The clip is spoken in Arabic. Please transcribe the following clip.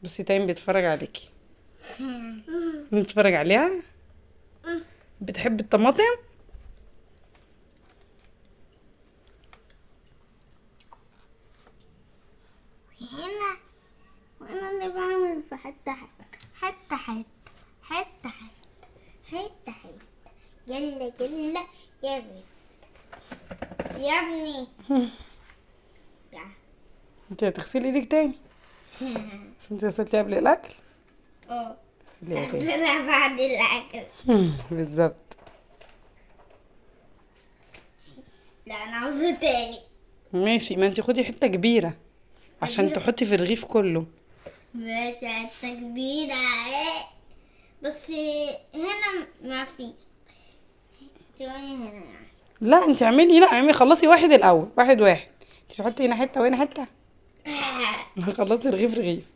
بصي تايم بيتفرج عليكي. بتتفرج عليها. بتحب الطماطم. هنا وانا اللي بعمل في حته حته حته حته حته حته يلا يلا يا ابني يا ابني يا انت هتغسلي ايدك تاني عشان انت غسلتي قبل الاكل. اه اغسليها تاني. اغسلها بعد الاكل. بالظبط. لا انا عاوزه تاني. ماشي، ما انت خدي حته كبيره عشان كبيرة؟ تحطي في الرغيف كله. ماشي حته كبيره بس هنا ما في شويه هنا يعني. لا انت اعملي، لا اعملي، خلصي واحد الاول، واحد واحد. انت تحطي هنا حته وهنا حته. خلصي رغيف رغيف.